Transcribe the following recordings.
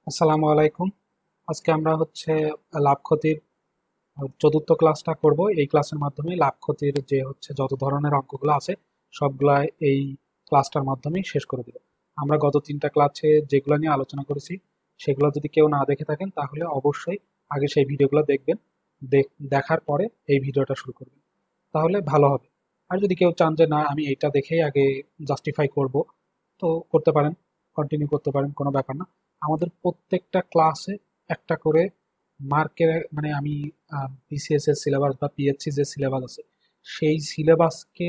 আসসালামু আলাইকুম। আজকে আমরা লাভ ক্ষতির চতুর্থ ক্লাসটা করব। এই ক্লাসের মাধ্যমে লাভ ক্ষতির যে যত ধরনের অঙ্কগুলো আছে সবগুলা এই ক্লাসটার মাধ্যমেই শেষ করে দেব। আমরা গত তিনটা ক্লাসে যেগুলো নিয়ে আলোচনা করেছি সেগুলো যদি কেউ না দেখে থাকেন তাহলে অবশ্যই আগে সেই ভিডিওগুলো দেখবেন। দেখার পরে এই ভিডিওটা শুরু করবেন, তাহলে ভালো হবে। আর যদি কেউ চান যে না আমি এইটা দেখেই আগে জাস্টিফাই করব, তো করতে পারেন, কন্টিনিউ করতে পারেন, কোনো ব্যাপার না। আমাদের প্রত্যেকটা ক্লাসে একটা করে মার্কের মানে আমি বিসিএস এর সিলেবাস বা পিএসসি যে সিলেবাস আছে সেই সিলেবাসকে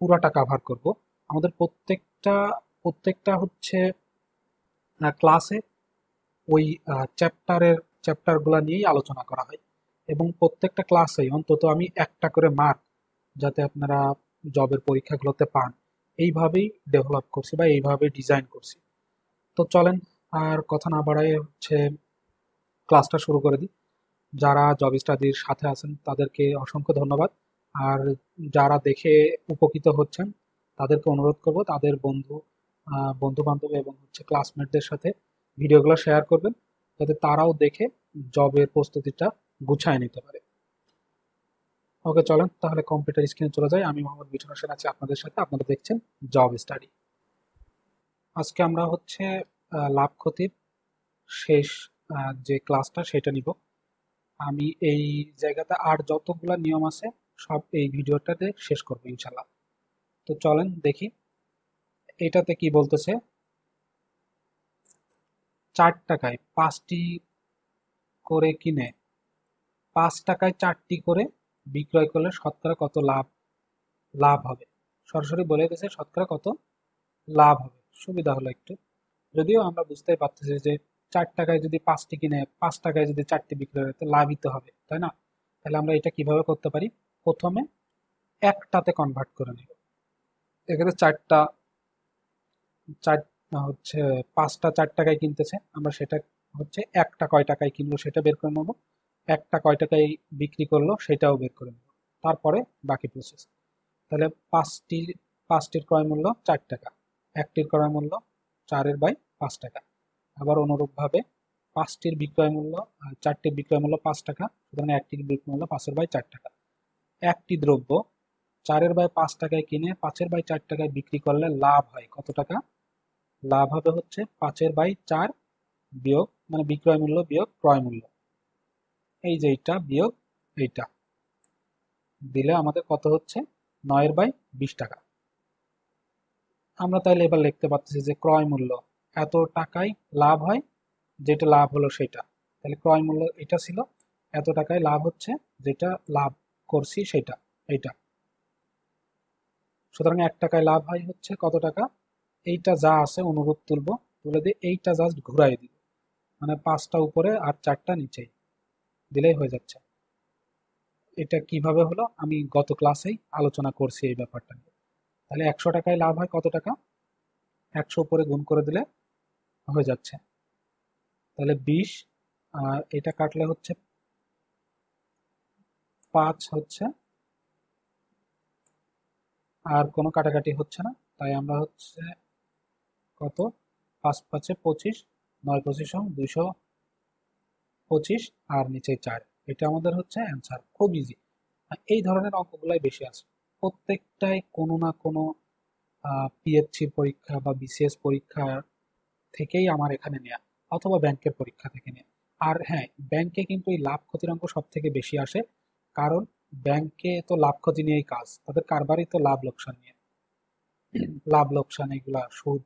পুরাটা কাভার করব। আমাদের প্রত্যেকটা প্রত্যেকটা ক্লাসে ওই চ্যাপ্টারগুলো নিয়েই আলোচনা করা হয়, এবং প্রত্যেকটা ক্লাসেই অন্তত আমি একটা করে মার্ক যাতে আপনারা জবের পরীক্ষাগুলোতে পান, এইভাবেই ডেভেলপ করছি বা এইভাবে ডিজাইন করছি। তো চলেন, আর কথা না বাড়াই ক্লাসটা শুরু করে দিই। যারা জব স্টাডির সাথে আছেন তাদেরকে অসংখ্য ধন্যবাদ। আর যারা দেখে উপকৃত হচ্ছেন তাদেরকে অনুরোধ করব তাদের বন্ধু বান্ধব এবং ক্লাসমেটদের সাথে ভিডিওগুলো শেয়ার করবেন, যাতে তারাও দেখে জবের প্রস্তুতিটা গুছায় নিতে পারে। ওকে, চলেন তাহলে কম্পিউটার স্ক্রিনে চলে যাই। আমি মোহাম্মদ মিঠুন হোসেন আছি আপনাদের সাথে, আপনারা দেখছেন জব স্টাডি। আজকে আমরা লাভ ক্ষতির শেষ যে ক্লাসটা সেটা নিব। আমি এই জায়গাতে আর যতগুলা নিয়ম আছে সব এই ভিডিওটাতে শেষ করবো ইনশাল্লাহ। তো চলেন দেখি এটাতে কি বলতেছে। 4 টাকায় 5টি করে কিনে 5 টাকায় 4টি করে বিক্রয় করলে শতকরা কত লাভ লাভ হবে। সরাসরি বলে দিয়েছে শতকরা কত লাভ হবে। সুবিধা হলো একটু, যদিও আমরা বুঝতেই পারতেছি যে 4 টাকায় যদি 5টি কিনে 5 টাকায় যদি 4টি বিক্রয় হয় তো লাভই তো হবে, তাই না? তাহলে আমরা এটা কিভাবে করতে পারি? প্রথমে একটাতে কনভার্ট করে নেব। এখানে চারটা চার হচ্ছে 5টা 4 টাকায় কিনতেছে, আমরা সেটা একটা কয় টাকায় কিনলো সেটা বের করে নেবো, একটা কয় টাকায় বিক্রি করলো সেটাও বের করে নেবো, তারপরে বাকি প্রসেস। তাহলে পাঁচটির ক্রয় মূল্য 4 টাকা, একটির ক্রয় মূল্য 4/5 টাকা। আবার অনুরূপভাবে পাঁচটির বিক্রয় মূল্য 4টির বিক্রয় মূল্য 5 টাকা, সুতরাং একটির বিক্রয় মূল্য 5/4 টাকা। একটি দ্রব্য 4/5 টাকায় কিনে 5/4 টাকায় বিক্রি করলে লাভ হয় কত টাকা? লাভ হবে 5/4 বিয়োগ মানে বিক্রয় মূল্য বিয়োগ ক্রয় মূল্য, এই যে এইটা বিয়োগ এইটা দিলে আমাদের কত হচ্ছে? 9/20 টাকা। আমরা তাইলে এবার লিখতে পারতেছি যে ক্রয় মূল্য এত টাকায় লাভ হয়, যেটা লাভ হলো সেটা। তাহলে ক্রয় মূল্য এটা ছিল, এত টাকায় লাভ হচ্ছে, যেটা লাভ করছি সেটা এইটা। সুতরাং 1 টাকায় লাভ হয় কত টাকা? এইটা যা আছে অনুরূপ তুলবো, তুলে দিয়ে এইটা জাস্ট ঘুরাই দিব, মানে 5টা উপরে আর 4টা নিচেই দিলেই হয়ে যাচ্ছে। এটা কিভাবে হলো আমি গত ক্লাসেই আলোচনা করছি এই ব্যাপারটা নিয়ে। তাহলে 100 টাকায় লাভ হয় কত টাকা? 100 উপরে গুণ করে দিলে হয়ে যাচ্ছে। তাহলে 20, আর এটা কাটলে 5 আর কোনো কাটাকাটি হচ্ছে না, তাই আমরা কত, 5×5 = 25, 9×25 = 225, আর নিচে 4। এটা আমাদের অ্যান্সার, খুব ইজি। এই ধরনের অঙ্কগুলাই বেশি আছে, প্রত্যেকটাই কোনো না কোনো পিএসসির পরীক্ষা বা বিসিএস পরীক্ষা থেকেই আমার এখানে নেয়া, অথবা ব্যাংকের পরীক্ষা থেকে নেয়া। আর হ্যাঁ, ব্যাংকে কিন্তু এই লাভ ক্ষতির অঙ্ক সব থেকে বেশি আসে, কারণ ব্যাংকে তো লাভ ক্ষতি নিয়েই কাজ, তাদের কারবারই তো লাভ লোকসান নিয়ে, লাভ লোকসান এগুলা সুদ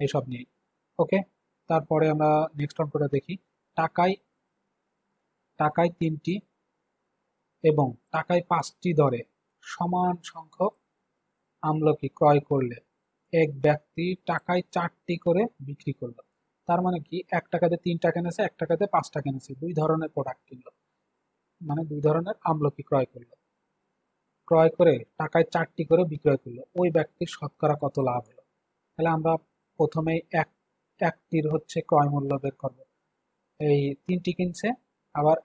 এইসব নিয়েই। ওকে, তারপরে আমরা নেক্সট অঙ্কটা দেখি। টাকায় টাকায় 3টি এবং টাকায় 5টি দরে সমান সংখ্যক আমলকি ক্রয় করলে এক ব্যক্তি টাকায় 4টি করে বিক্রি করলো। তার মানে কি, 1 টাকাতে 3টা কিনেছে, 1 টাকাতে 5টা কিনেছে, দুই ধরনের প্রোডাক্ট কিনলো, মানে দুই ধরনের আমলকি ক্রয় করলো। ক্রয় করে টাকায় 4টি করে বিক্রয় করলো, ওই ব্যক্তির শতকরা কত লাভ হলো? তাহলে আমরা প্রথমেই একটির ক্রয় মূল্য বের করবো। এই 3টি কিনছে, আবার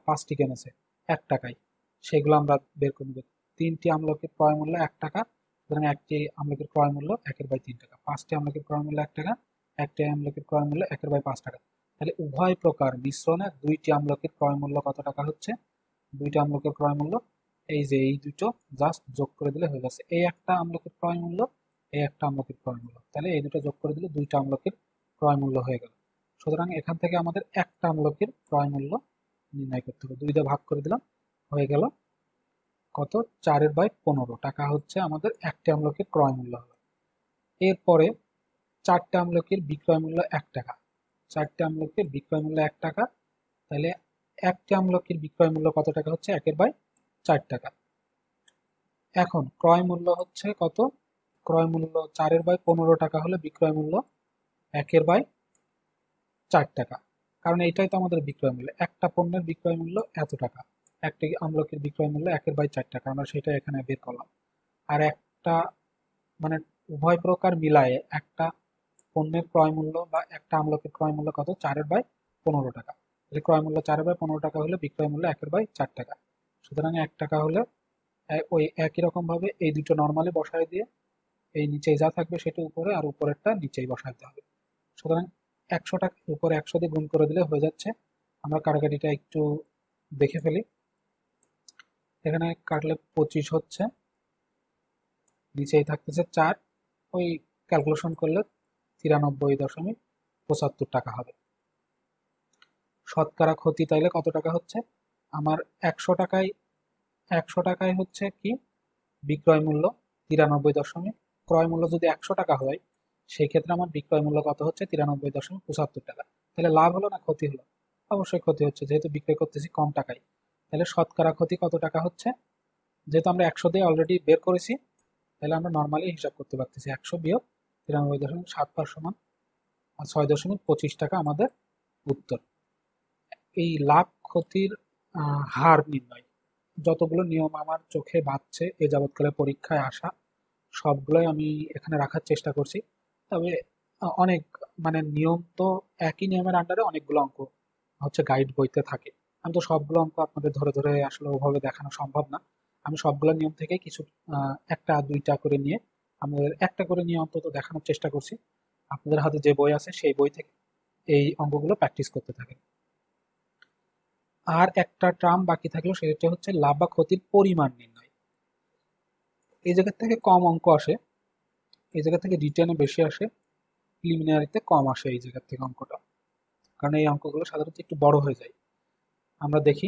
5টি কিনেছে 1 টাকায়, সেগুলো আমরা বের করে নেব। 3টি আমলকির ক্রয় মূল্য 1 টাকা, সুতরাং একটি আমলকির ক্রয় মূল্য 1/3 টাকা। 5টি আমলকির ক্রয় মূল্য 1 টাকা, একটি আমলকির ক্রয় মূল্য 1/5 টাকা। তাহলে উভয় প্রকার মিশ্রণে দুইটি আমলকির ক্রয় মূল্য কত টাকা হচ্ছে? দুইটা আমলকির ক্রয় মূল্য এই যে এই দুটো জাস্ট যোগ করে দিলে হয়ে যাচ্ছে। এই একটা আমলকির ক্রয় মূল্য, এই একটা আমলকির ক্রয় মূল্য, তাহলে এই দুটো যোগ করে দিলে দুইটা আমলকির ক্রয় মূল্য হয়ে গেল। সুতরাং এখান থেকে আমাদের একটা আমলকির ক্রয় মূল্য নির্ণয় করতে হবে। 2 দিয়ে ভাগ করে দিলাম, হয়ে গেল কত? 4/15 টাকা হচ্ছে আমাদের একটা আমলকির ক্রয় মূল্য হবে। এরপরে 4টে আমলকির বিক্রয় মূল্য 1 টাকা। 4টে আমলকির বিক্রয় মূল্য 1 টাকা, তাহলে একটি আমলকির বিক্রয় মূল্য কত টাকা হচ্ছে? 1/4 টাকা। এখন ক্রয় মূল্য হচ্ছে কত? ক্রয় মূল্য 4/15 টাকা হলে বিক্রয় মূল্য 1/4 টাকা। কারণ এইটাই তো আমাদের বিক্রয় মূল্য, একটা পণ্যের বিক্রয় মূল্য এত টাকা, একটি আমলকির বিক্রয় মূল্য 1/4 টাকা, আমরা সেটা এখানে বের করলাম। আর একটা মানে উভয় প্রকার মিলায়ে একটা পণ্যের ক্রয় মূল্য বা একটা আমলকির ক্রয় মূল্য কত? 4/15 টাকা। তাহলে ক্রয় মূল্য 4/15 টাকা হলে বিক্রয় মূল্য 1/4 টাকা। সুতরাং 1 টাকা হলে ওই একই রকম ভাবে এই দুটো নর্মালি বসায় দিয়ে এই নিচে যা থাকবে সেটা উপরে আর উপরেরটা নিচেই বসাইতে হবে। সুতরাং 100 টাকা উপরে 100 দিয়ে গুণ করে দিলে হয়ে যাচ্ছে। আমরা কাটাকাটিটা একটু দেখে ফেলি। এখানে কাটলে 25 হচ্ছে, নিচেই থাকতেছে 4, ওই ক্যালকুলেশন করলে 93.75 টাকা হবে। শতকরা ক্ষতি তাইলে কত টাকা হচ্ছে? আমার 100 টাকায় হচ্ছে কি বিক্রয় মূল্য 93 ক্রয় মূল্য যদি 100 টাকা হয়, সেই ক্ষেত্রে আমার বিক্রয় মূল্য কত হচ্ছে? 93.75 টাকা। তাহলে লাভ হলো না ক্ষতি হলো? অবশ্যই ক্ষতি হচ্ছে, যেহেতু বিক্রয় করতেছি কম টাকায়। তাহলে শতকরা ক্ষতি কত টাকা হচ্ছে? যেহেতু আমরা 100 দিয়ে অলরেডি বের করেছি, তাহলে আমরা নর্মালি হিসাব করতে পারতেছি 100 বিয়োগ 93.75 সমান 6.25 টাকা আমাদের উত্তর। এই লাভ ক্ষতির হার নির্ণয়, যতগুলো নিয়ম আমার চোখে বাজছে এ যাবৎকালে পরীক্ষায় আসা, সবগুলোই আমি এখানে রাখার চেষ্টা করছি। তবে অনেক মানে নিয়ম তো একই নিয়মের আন্ডারে অনেকগুলো অঙ্ক হচ্ছে গাইড বইতে থাকে। আমি তো সবগুলো অঙ্ক আপনাদের ধরে ধরে আসলে ওভাবে দেখানো সম্ভব না। আমি সবগুলো নিয়ম থেকে কিছু একটা দুইটা করে নিয়ে আমাদের একটা করে নিয়ে অন্তত দেখানোর চেষ্টা করছি। আপনাদের হাতে যে বই আছে সেই বই থেকে এই অঙ্কগুলো প্র্যাকটিস করতে থাকেন। আর একটা টার্ম বাকি থাকলো, সেটা হচ্ছে লাভ বা ক্ষতির পরিমাণ নির্ণয়। এই জায়গা থেকে কম অঙ্ক আসে, এই জায়গা থেকে রিটেনে বেশি আসে, প্রিলিমিনারিতে কম আসে এই জায়গা থেকে অঙ্কটা, কারণ এই অঙ্কগুলো সাধারণত একটু বড় হয়ে যায়। আমরা দেখি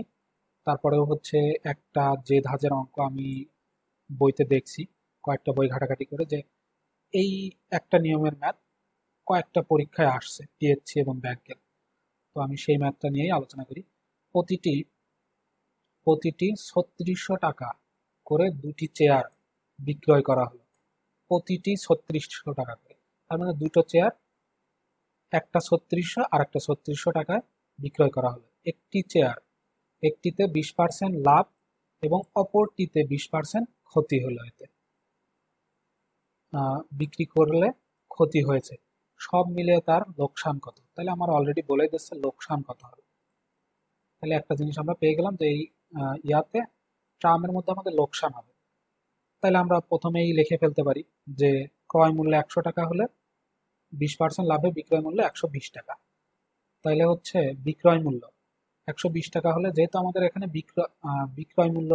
তারপরেও হচ্ছে একটা যে ধাঁচের অঙ্ক আমি বইতে দেখছি কয়েকটা বই ঘাটাঘাটি করে, যে এই একটা নিয়মের ম্যাথ কয়েকটা পরীক্ষায় আসছে পিএসসি এবং ব্যাংকের। তো আমি সেই ম্যাথটা নিয়েই আলোচনা করি। প্রতিটি প্রতিটি 3600 টাকা করে দুটি চেয়ার বিক্রয় করা হলো, প্রতিটি 3600 টাকা করে। তার মানে দুটো চেয়ার, একটা 3600 আর একটা 3600 টাকায় বিক্রয় করা হলো। একটি চেয়ার, একটিতে 20% লাভ এবং অপরটিতে 20% ক্ষতি হলো। এতে বিক্রি করলে ক্ষতি হয়েছে, সব মিলিয়ে তার লোকসান কত? তাহলে আমার অলরেডি বলে দিচ্ছে লোকসান কত হবে। তাহলে একটা জিনিস আমরা পেয়ে গেলাম যে এই ইয়াতে ট্রামের মধ্যে আমাদের লোকসান হবে। তাহলে আমরা প্রথমেই লিখে ফেলতে পারি যে ক্রয় মূল্য 100 টাকা হলে 20% লাভে বিক্রয় মূল্য 120 টাকা। তাইলে হচ্ছে বিক্রয় মূল্য 120 টাকা হলে, যেহেতু আমাদের এখানে বিক্রয় মূল্য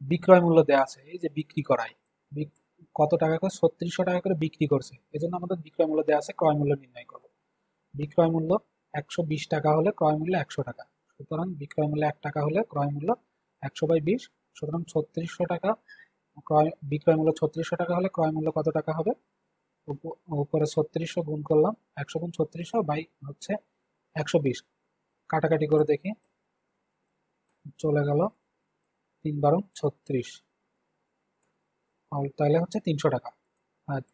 বিক্রয় মূল্য দেওয়া আছে, এই যে বিক্রি করায় কত টাকা করে? 3600 টাকা করে বিক্রি করছে, এই জন্য আমাদের বিক্রয় মূল্য দেওয়া আছে, ক্রয় মূল্য নির্ণয় করবো। বিক্রয় মূল্য 120 টাকা হলে ক্রয় মূল্য 100 টাকা। সুতরাং বিক্রয় মূল্য 1 টাকা হলে ক্রয় মূল্য 100/20। সুতরাং 3600 টাকা বিক্রয় মূল্য 3600 টাকা হলে ক্রয় মূল্য কত টাকা হবে? উপরে 3600 গুণ করলাম, 100 গুণ 3600 বাই হচ্ছে 120, কাটাকাটি করে দেখি, চলে গেল 3×36, তাহলে হচ্ছে 300 টাকা,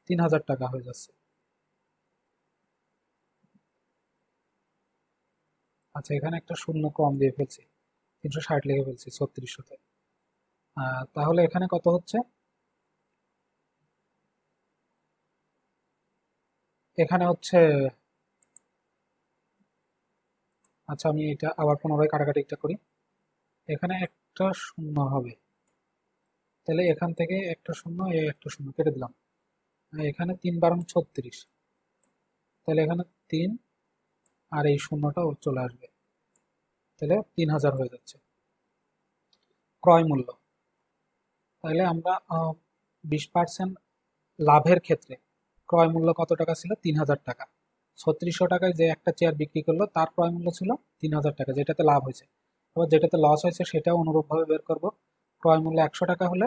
3000 টাকা হয়ে যাচ্ছে। আচ্ছা, এখানে একটা শূন্য কম দিয়ে ফেলছি, 360 লিখে ফেলছি 3600-তে। তাহলে এখানে কত হচ্ছে? এখানে হচ্ছে, আচ্ছা আমি এটা আবার পুনরায় কাটাকাটিটা করি, এখানে একটা শূন্য হবে, তাহলে এখান থেকে একটা শূন্য, একটা শূন্য কেটে দিলাম। এখানে 3×36, তাহলে এখানে 3 আর এই শূন্যটা চলে আসবে, তাহলে 3000 হয়ে যাচ্ছে। ক্রয় মূল্য, তাহলে আমরা 20% লাভের ক্ষেত্রে ক্রয় মূল্য কত টাকা ছিল? 3000 টাকা। 3600 টাকায় যে একটা চেয়ার বিক্রি করলো তার ক্রয় মূল্য ছিল 3000 টাকা, যেটাতে লাভ হয়েছে। এবার যেটাতে লস হয়েছে সেটাও অনুরূপভাবে বের করব। ক্রয় মূল্য 100 টাকা হলে,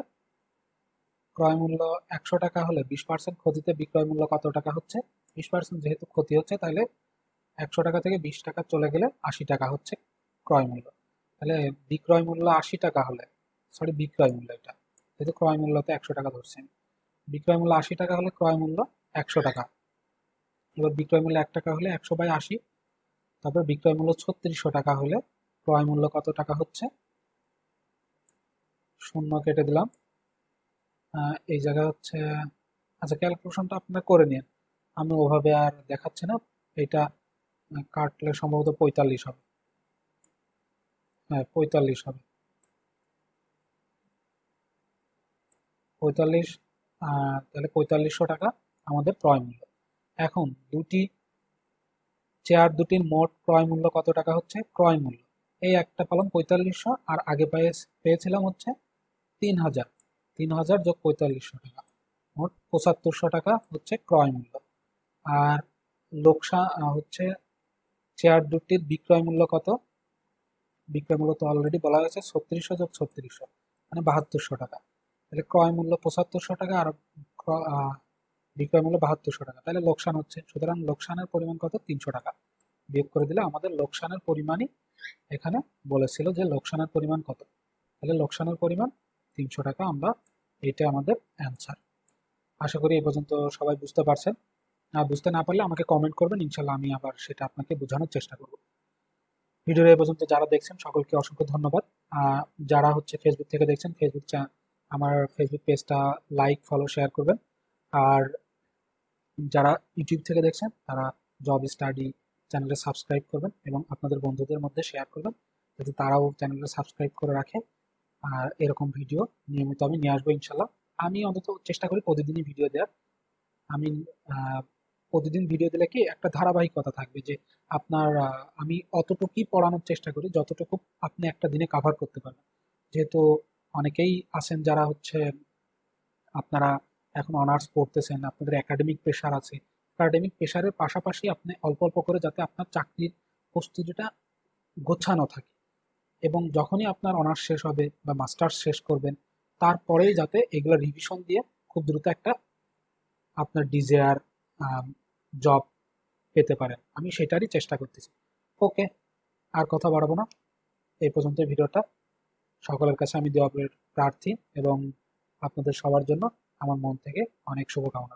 ক্রয় মূল্য 100 টাকা হলে 20% ক্ষতিতে বিক্রয় মূল্য কত টাকা হচ্ছে? 20% যেহেতু ক্ষতি হচ্ছে, তাহলে 100 টাকা থেকে 20 টাকা চলে গেলে 80 টাকা হচ্ছে ক্রয় মূল্য। তাহলে বিক্রয় মূল্য 80 টাকা হলে, সরি বিক্রয় মূল্য এটা, যেহেতু ক্রয় মূল্যতে 100 টাকা ধরছি আমি। বিক্রয় মূল্য 80 টাকা হলে ক্রয় মূল্য 100 টাকা। এবার বিক্রয় মূল্য 1 টাকা হলে 100/80, তারপর বিক্রয় মূল্য 3600 টাকা হলে ক্রয় মূল্য কত টাকা হচ্ছে? শূন্য কেটে দিলাম। এই জায়গা হচ্ছে, আচ্ছা ক্যালকুলেশনটা আপনারা করে নিন, আমি ওভাবে আর দেখাচ্ছি না। এটা কাটলে সম্ভবত 45 হবে। হ্যাঁ 45 হবে, 45। তাহলে 4500 টাকা আমাদের ক্রয় মূল্য। এখন চেয়ার দুটির মোট ক্রয় মূল্য কত টাকা হচ্ছে? ক্রয় মূল্য এই একটা পেলাম 4500, আর আগে পেয়েছিলাম হচ্ছে 3000। 3000 যোগ 4500 টাকা, মোট 7500 টাকা হচ্ছে ক্রয় মূল্য। আর লোকসান হচ্ছে চেয়ার দুটির বিক্রয় মূল্য কত? বিক্রয় মূল্য তো অলরেডি বলা হয়েছে 3600 যোগ 3600 মানে 7200 টাকা। তাহলে ক্রয় মূল্য 7500 টাকা আর বিক্রয় মূল্য 7200 টাকা, তাহলে লোকসান হচ্ছে। সুতরাং লোকসানের পরিমাণ কত? 300 টাকা। বিয়োগ করে দিলে আমাদের লোকসানের পরিমাণই এখানে বলেছিল যে লোকসানের পরিমাণ কত, তাহলে লোকসানের পরিমাণ 300 টাকা। আমরা এটা আমাদের অ্যান্সার। আশা করি এই পর্যন্ত সবাই বুঝতে পারছেন। আর বুঝতে না পারলে আমাকে কমেন্ট করবেন, ইনশাল্লাহ আমি আবার সেটা আপনাকে বোঝানোর চেষ্টা করব। ভিডিওর এই পর্যন্ত যারা দেখছেন সকলকে অসংখ্য ধন্যবাদ। যারা হচ্ছে ফেসবুক থেকে দেখছেন, আমার ফেসবুক পেজটা লাইক, ফলো, শেয়ার করবেন। আর যারা ইউটিউব থেকে দেখছেন তারা জব স্টাডি চ্যানেলে সাবস্ক্রাইব করবেন এবং আপনাদের বন্ধুদের মধ্যে শেয়ার করবেন, যাতে তারাও চ্যানেলটা সাবস্ক্রাইব করে রাখে। আর এরকম ভিডিও নিয়মিত আমি নিয়ে আসবো ইনশাল্লাহ। আমি অন্তত চেষ্টা করি প্রতিদিনই ভিডিও দেওয়ার। আমি প্রতিদিন ভিডিও দিলে কি একটা ধারাবাহিকতা থাকবে, যে আপনার আমি অতটুকুই পড়ানোর চেষ্টা করি যতটুকু আপনি একটা দিনে কাভার করতে পারবেন। যেহেতু অনেকেই আছেন যারা হচ্ছে আপনারা এখন অনার্স পড়তেছেন, আপনাদের একাডেমিক প্রেশার আছে। একাডেমিক প্রেশারের পাশাপাশি আপনি অল্প অল্প করে যাতে আপনার চাকরির প্রস্তুতিটা গোছানো থাকে, এবং যখনই আপনার অনার্স শেষ হবে বা মাস্টার্স শেষ করবেন তারপরেই যাতে এগুলো রিভিশন দিয়ে খুব দ্রুত একটা আপনার ডিজায়ার জব পেতে পারেন। আমি সেটারই চেষ্টা করতেছি। ওকে, আর কথা বাড়াবো না, এই পর্যন্ত ভিডিওটা। সকলের কাছে আমি দোয়া প্রার্থী এবং আপনাদের সবার জন্য আমার মন থেকে অনেক শুভকামনা।